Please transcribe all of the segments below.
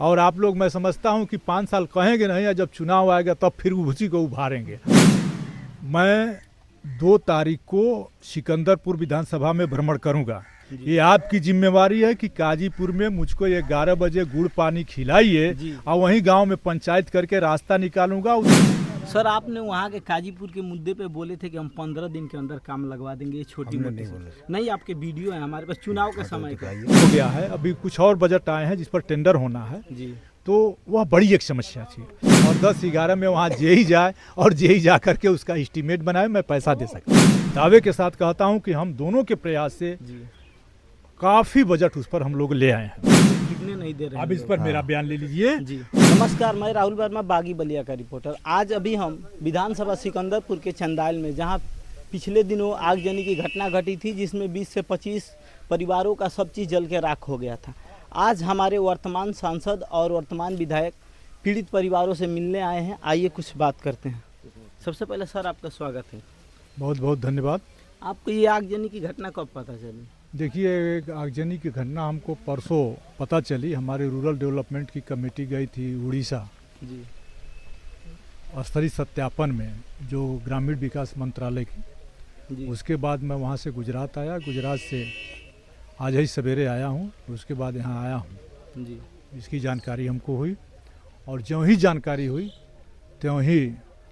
और आप लोग, मैं समझता हूं कि 5 साल कहेंगे नहीं, या जब चुनाव आएगा तब फिर उसी को उभारेंगे। मैं 2 तारीख को सिकंदरपुर विधानसभा में भ्रमण करूंगा। ये आपकी जिम्मेवारी है कि काजीपुर में मुझको 11 बजे गुड़ पानी खिलाइए और वहीं गांव में पंचायत करके रास्ता निकालूंगा। सर, आपने वहाँ के काजीपुर के मुद्दे पे बोले थे कि हम 15 दिन के अंदर काम लगवा देंगे, ये छोटी मोटी नहीं, आपके वीडियो है हमारे पास चुनाव के समय का हो गया है। अभी कुछ और बजट आए हैं जिस पर टेंडर होना है जी, तो वह बड़ी एक समस्या थी। और 10-11 में वहाँ जेई जाए और जेई जा करके उसका एस्टीमेट बनाए, मैं पैसा दे सकता। दावे के साथ कहता हूँ कि हम दोनों के प्रयास से काफी बजट उस पर हम लोग ले आए हैं। कितने नहीं दे रहे हैं? अब इस पर मेरा बयान ले लीजिए जी। नमस्कार, मैं राहुल वर्मा, बागी बलिया का रिपोर्टर। आज अभी हम विधानसभा सिकंदरपुर के चंदाइल में, जहां पिछले दिनों आगजनी की घटना घटी थी जिसमें 20 से 25 परिवारों का सब चीज़ जल के राख हो गया था। आज हमारे वर्तमान सांसद और वर्तमान विधायक पीड़ित परिवारों से मिलने आए हैं। आइए कुछ बात करते हैं। सबसे पहले सर, आपका स्वागत है। बहुत बहुत धन्यवाद। आपको ये आगजनी की घटना कब पता चली? देखिए, एक आगजनी की घटना हमको परसों पता चली। हमारे रूरल डेवलपमेंट की कमेटी गई थी उड़ीसा जी, स्तरीय सत्यापन में, जो ग्रामीण विकास मंत्रालय की जी। उसके बाद मैं वहाँ से गुजरात आया। गुजरात से आज ही सवेरे आया हूँ, उसके बाद यहाँ आया हूँ। जी, इसकी जानकारी हमको हुई और ज्यों ही जानकारी हुई त्यों ही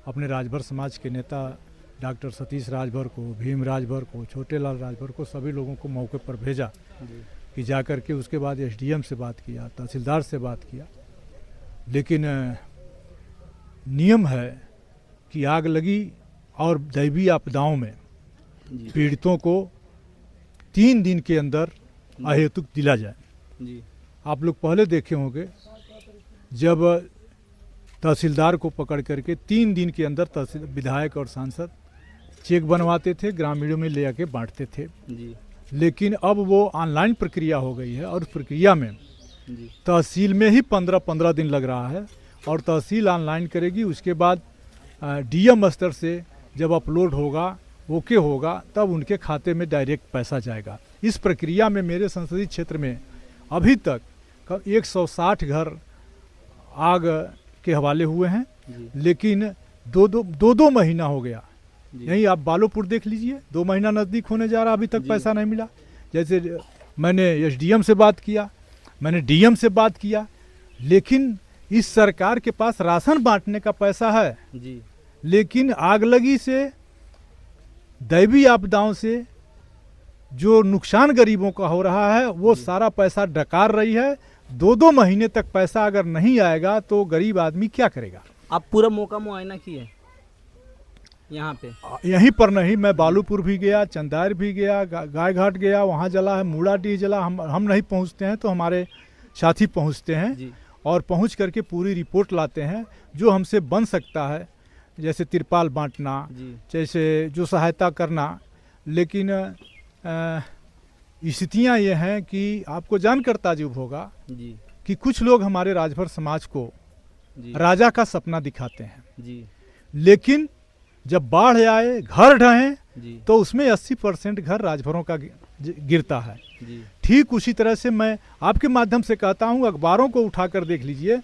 अपने राजभर समाज के नेता डॉक्टर सतीश राजभर को, भीम राजभर को, छोटेलाल राजभर को, सभी लोगों को मौके पर भेजा कि जा कर के उसके बाद एसडीएम से बात किया, तहसीलदार से बात किया। लेकिन नियम है कि आग लगी और दैवीय आपदाओं में पीड़ितों को 3 दिन के अंदर अहेतुक दिला जाए। जी। आप लोग पहले देखे होंगे जब तहसीलदार को पकड़ करके 3 दिन के अंदर तहसील विधायक और सांसद चेक बनवाते थे, ग्रामीणों में ले आके बांटते थे जी। लेकिन अब वो ऑनलाइन प्रक्रिया हो गई है और प्रक्रिया में तहसील में ही 15-15 दिन लग रहा है और तहसील ऑनलाइन करेगी। उसके बाद डीएम स्तर से जब अपलोड होगा, ओके होगा, तब उनके खाते में डायरेक्ट पैसा जाएगा। इस प्रक्रिया में मेरे संसदीय क्षेत्र में अभी तक 160 घर आग के हवाले हुए हैं, लेकिन दो महीना हो गया। यहीं आप बालोपुर देख लीजिए, 2 महीना नज़दीक होने जा रहा, अभी तक पैसा नहीं मिला। जैसे मैंने एसडीएम से बात किया, मैंने डीएम से बात किया, लेकिन इस सरकार के पास राशन बांटने का पैसा है जी, लेकिन आगलगी से, दैवीय आपदाओं से जो नुकसान गरीबों का हो रहा है वो सारा पैसा डकार रही है। 2 महीने तक पैसा अगर नहीं आएगा तो गरीब आदमी क्या करेगा? आप पूरा मौका मुआयना किए यहाँ पे? यहीं पर नहीं, मैं बालूपुर भी गया, चंदायर भी गया, गाय घाट गया, वहाँ जला है, मूड़ाडीह जला। हम नहीं पहुँचते हैं तो हमारे साथी पहुँचते हैं और पहुँच करके पूरी रिपोर्ट लाते हैं जो हमसे बन सकता है, जैसे तिरपाल बांटना, जैसे जो सहायता करना। लेकिन स्थितियाँ ये हैं कि आपको जानकर ताजुब होगा कि कुछ लोग हमारे राजभर समाज को राजा का सपना दिखाते हैं, लेकिन जब बाढ़ आए, घर ढहें, तो उसमें 80% घर राजभरों का गिरता है। ठीक उसी तरह से मैं आपके माध्यम से कहता हूँ, अखबारों को उठाकर देख लीजिए,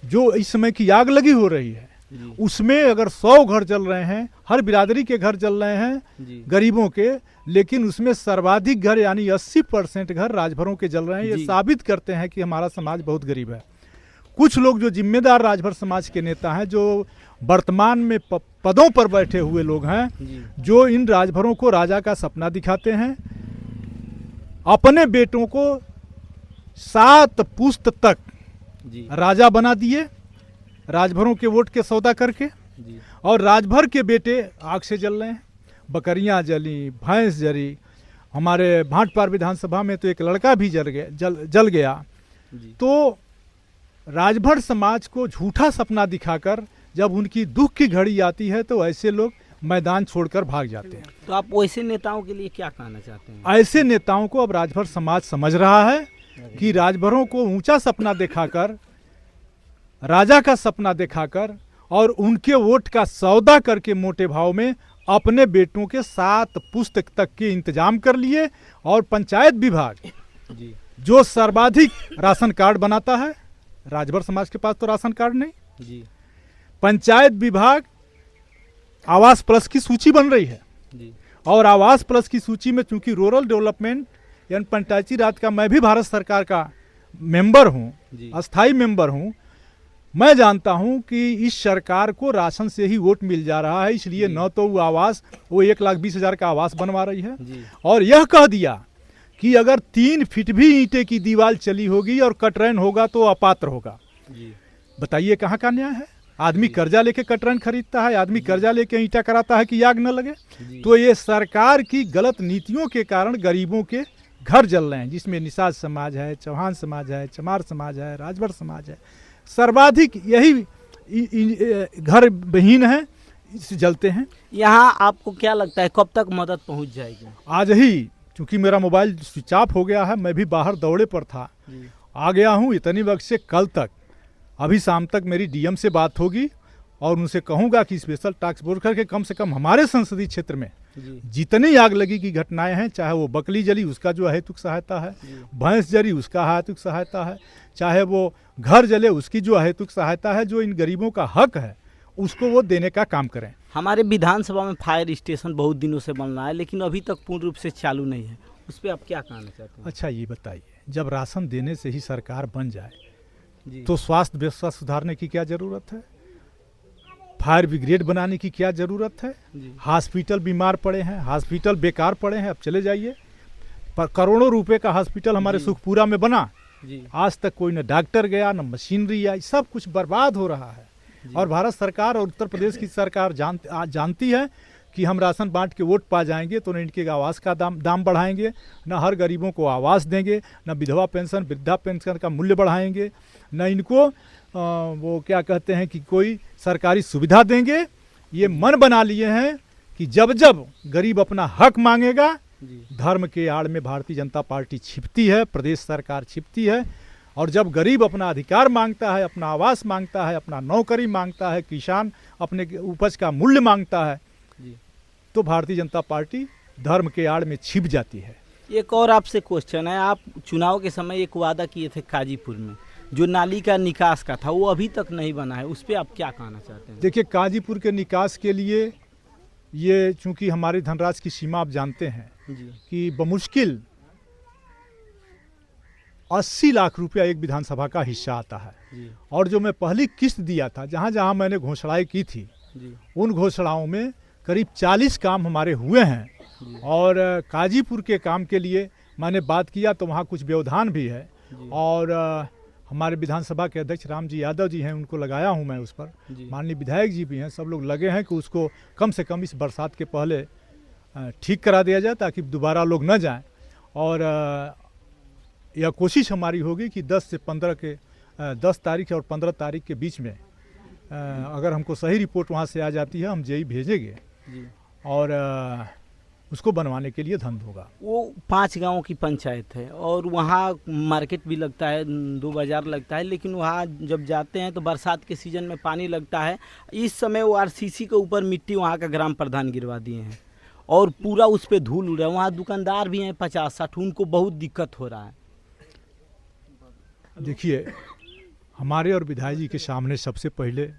जो इस समय की आग लगी हो रही है उसमें अगर 100 घर जल रहे हैं, हर बिरादरी के घर जल रहे हैं गरीबों के, लेकिन उसमें सर्वाधिक घर यानी 80% घर राजभरों के जल रहे हैं। ये साबित करते हैं कि हमारा समाज बहुत गरीब है। कुछ लोग जो जिम्मेदार राजभर समाज के नेता हैं, जो वर्तमान में पदों पर बैठे हुए लोग हैं, जो इन राजभरों को राजा का सपना दिखाते हैं, अपने बेटों को 7 पुश्त तक राजा बना दिए, राजभरों के वोट के सौदा करके, और राजभर के बेटे आग से जल रहे हैं। बकरियां जली, भैंस जली। हमारे भाटपार विधानसभा में तो एक लड़का भी जल गया। तो राजभर समाज को झूठा सपना दिखाकर जब उनकी दुख की घड़ी आती है तो ऐसे लोग मैदान छोड़कर भाग जाते हैं। तो आप वैसे नेताओं के लिए क्या कहना चाहते हैं? ऐसे नेताओं को अब राजभर समाज समझ रहा है कि राजभरों को ऊंचा सपना दिखाकर, राजा का सपना दिखाकर और उनके वोट का सौदा करके मोटे भाव में अपने बेटों के 7 पुश्त तक के इंतजाम कर लिए। और पंचायत विभाग जो सर्वाधिक राशन कार्ड बनाता है, राजभर समाज के पास तो राशन कार्ड नहीं। जी पंचायत विभाग आवास प्लस की सूची बन रही है जी और आवास प्लस की सूची में चूंकि रूरल डेवलपमेंट यानी पंचायती राज का मैं भी भारत सरकार का मेंबर हूँ, अस्थाई मेंबर हूँ, मैं जानता हूं कि इस सरकार को राशन से ही वोट मिल जा रहा है, इसलिए न तो वो आवास वो 1,20,000 का आवास बनवा रही है और यह कह दिया कि अगर 3 फीट भी ईंटे की दीवार चली होगी और कटरैन होगा तो अपात्र होगा। बताइए कहाँ का न्याय है? आदमी कर्जा लेके कटरैन खरीदता है, आदमी कर्जा लेके ईंटा कराता है कि आग न लगे। तो ये सरकार की गलत नीतियों के कारण गरीबों के घर जल रहे हैं, जिसमें निषाद समाज है, चौहान समाज है, चमार समाज है, राजभर समाज है, सर्वाधिक यही घर विहीन है, जलते हैं। यहाँ आपको क्या लगता है कब तक मदद पहुंच जाएगी? आज ही, क्योंकि मेरा मोबाइल स्विच ऑफ हो गया है, मैं भी बाहर दौड़े पर था, आ गया हूँ इतनी वक्त से कल तक। अभी शाम तक मेरी डीएम से बात होगी और उनसे कहूँगा कि स्पेशल टास्क फोर्स करके कम से कम हमारे संसदीय क्षेत्र में जितनी आग लगी की घटनाएं हैं, चाहे वो बकली जली उसका जो हेतुक सहायता है, भैंस जली उसका हेतुक सहायता है, चाहे वो घर जले उसकी जो हेतुक सहायता है, जो इन गरीबों का हक है उसको वो देने का काम करें। हमारे विधानसभा में फायर स्टेशन बहुत दिनों से बन रहा है लेकिन अभी तक पूर्ण रूप से चालू नहीं है, उस पर आप क्या कहना चाहते हैं? अच्छा ये बताइए, जब राशन देने से ही सरकार बन जाए तो स्वास्थ्य व्यवस्था सुधारने की क्या जरूरत है? फायर ब्रिगेड बनाने की क्या जरूरत है? हॉस्पिटल बीमार पड़े हैं, हॉस्पिटल बेकार पड़े हैं, अब चले जाइए। पर करोड़ों रुपए का हॉस्पिटल हमारे सुखपुरा में बना, आज तक कोई न डॉक्टर गया न मशीनरी आई, सब कुछ बर्बाद हो रहा है। और भारत सरकार और उत्तर प्रदेश की सरकार जानती है कि हम राशन बांट के वोट पा जाएंगे तो न इनके आवास का दाम बढ़ाएंगे, न हर गरीबों को आवास देंगे, न विधवा पेंशन वृद्धा पेंशन का मूल्य बढ़ाएंगे, न इनको वो क्या कहते हैं कि कोई सरकारी सुविधा देंगे। ये मन बना लिए हैं कि जब जब गरीब अपना हक मांगेगा, धर्म के आड़ में भारतीय जनता पार्टी छिपती है, प्रदेश सरकार छिपती है, और जब गरीब अपना अधिकार मांगता है, अपना आवास मांगता है, अपना नौकरी मांगता है, किसान अपने उपज का मूल्य मांगता है, तो भारतीय जनता पार्टी धर्म के आड़ में छिप जाती है। एक और आपसे क्वेश्चन है, आप चुनाव के समय एक वादा किए थे काजीपुर में, जो नाली का निकास का था, वो अभी तक नहीं बना है, उस पर आप क्या कहना चाहते हैं? देखिए, काजीपुर के निकास के लिए ये चूंकि हमारी धनराशि की सीमा आप जानते हैं कि बमुश्किल 80 लाख रुपया एक विधानसभा का हिस्सा आता है। और जो मैं पहली किस्त दिया था, जहाँ जहाँ मैंने घोषणाएं की थी, उन घोषणाओं में करीब 40 काम हमारे हुए हैं। और काजीपुर के काम के लिए मैंने बात किया तो वहाँ कुछ व्यवधान भी है, और हमारे विधानसभा के अध्यक्ष रामजी यादव जी हैं, उनको लगाया हूं मैं उस पर, माननीय विधायक जी भी हैं, सब लोग लगे हैं कि उसको कम से कम इस बरसात के पहले ठीक करा दिया जाए ताकि दोबारा लोग न जाएं। और यह कोशिश हमारी होगी कि 10 तारीख और 15 तारीख के बीच में अगर हमको सही रिपोर्ट वहाँ से आ जाती है, हम जेई भेजेंगे और उसको बनवाने के लिए धन होगा। वो 5 गांवों की पंचायत है और वहाँ मार्केट भी लगता है, 2 बाजार लगता है, लेकिन वहाँ जब जाते हैं तो बरसात के सीजन में पानी लगता है। इस समय वो आरसीसी के ऊपर मिट्टी वहाँ का ग्राम प्रधान गिरवा दिए हैं और पूरा उस पर धूल उड़ रहा है। वहाँ दुकानदार भी हैं 50-60, उनको बहुत दिक्कत हो रहा है। देखिए, हमारे और विधायक जी के सामने सबसे पहले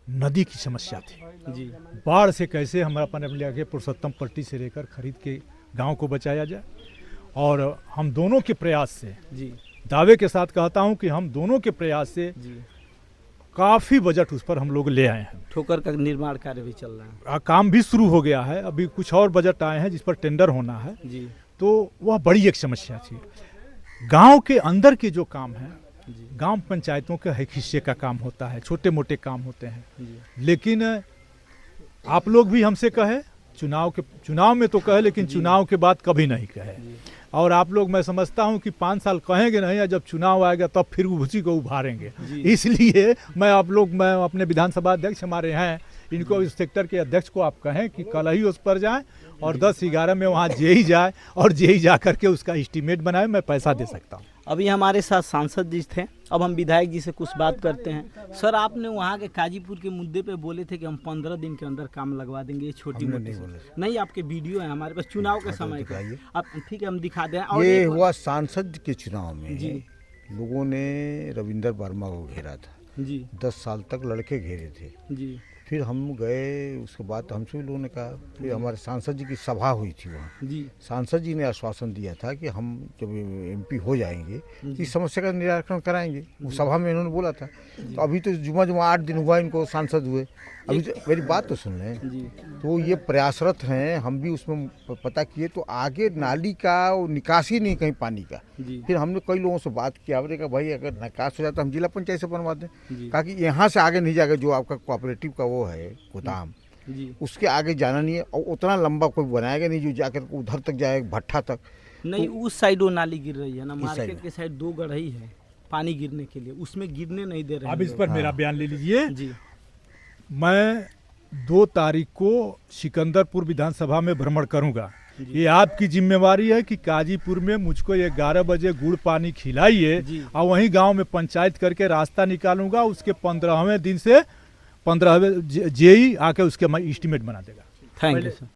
नदी की समस्या थी। बाढ़ से कैसे हम अपने पुरुषोत्तम पट्टी से लेकर खरीद के गांव को बचाया जाए, और हम दोनों के प्रयास से, दावे के साथ कहता हूं कि हम दोनों के प्रयास से काफ़ी बजट उस पर हम लोग ले आए हैं। ठोकर का निर्माण कार्य भी चल रहा है, काम भी शुरू हो गया है, अभी कुछ और बजट आए हैं जिस पर टेंडर होना है। तो वह बड़ी एक समस्या थी। गाँव के अंदर के जो काम है, गांव पंचायतों के एक हिस्से का काम होता है, छोटे मोटे काम होते हैं, लेकिन आप लोग भी हमसे कहे, चुनाव में तो कहे, लेकिन चुनाव के बाद कभी नहीं कहे। और आप लोग, मैं समझता हूं कि 5 साल कहेंगे नहीं, जब चुनाव आएगा तब फिर उसी को उभारेंगे। इसलिए मैं अपने विधानसभा अध्यक्ष हमारे हैं, इनको इस सेक्टर के अध्यक्ष को आप कहें कि कल ही उस पर जाएं और 10-11 में वहाँ जेई जाए और जेई जा करके उसका एस्टीमेट बनाए, मैं पैसा दे सकता हूँ। अभी हमारे साथ सांसद जी थे, अब हम विधायक जी से कुछ बात करते हैं। सर, आपने वहाँ के काजीपुर के मुद्दे पे बोले थे कि हम 15 दिन के अंदर काम लगवा देंगे, ये छोटी मोटी नहीं, आपके वीडियो है हमारे पास चुनाव के समय का, आप ठीक है हम दिखा दें। और ये हुआ सांसद के चुनाव में जी, लोगों ने रविंदर वर्मा को घेरा था जी 10 साल तक लड़के घेरे थे। जी फिर हम गए, उसके बाद हमसे लोगों ने कहा, फिर हमारे सांसद जी की सभा हुई थी वहाँ। जी सांसद जी ने आश्वासन दिया था कि हम जब एमपी हो जाएंगे इस समस्या का निराकरण कराएंगे। वो सभा में इन्होंने बोला था। तो अभी तो जुमा 8 दिन हुआ इनको सांसद हुए, अभी तो मेरी बात तो सुन लें। जी तो ये प्रयासरत हैं, हम भी उसमें पता किए तो आगे नाली का निकासी नहीं कहीं पानी का। जी फिर हमने कई लोगों से बात किया, हमने कहा भाई अगर निकास हो जाता हम जिला पंचायत से बनवा दें। जी कहा कि यहाँ से आगे नहीं जाएगा, जो आपका कोऑपरेटिव का वो है गोदाम जी उसके आगे जाना नहीं है, और उतना लंबा कोई बनाएगा नहीं जो जाकर उधर तक जाएगा भट्ठा तक। नहीं, उस साइड वो नाली गिर रही है ना, इस मार्केट साइड के साइड 2 गढ़ई है पानी गिरने के लिए, उसमें गिरने नहीं दे रहे अब हैं इस पर मेरा बयान ले लीजिए। लोग। जी मैं 2 तारीख को सिकंदरपुर विधानसभा में भ्रमण करूंगा। ये आपकी जिम्मेवारी है कि काजीपुर में मुझको 11 बजे गुड़ पानी खिलाइए जी। और वहीं गांव में पंचायत करके रास्ता निकालूंगा। उसके 15वें दिन से 15वें जेई आके उसके मैं एस्टीमेट बना देगा। Thank you sir.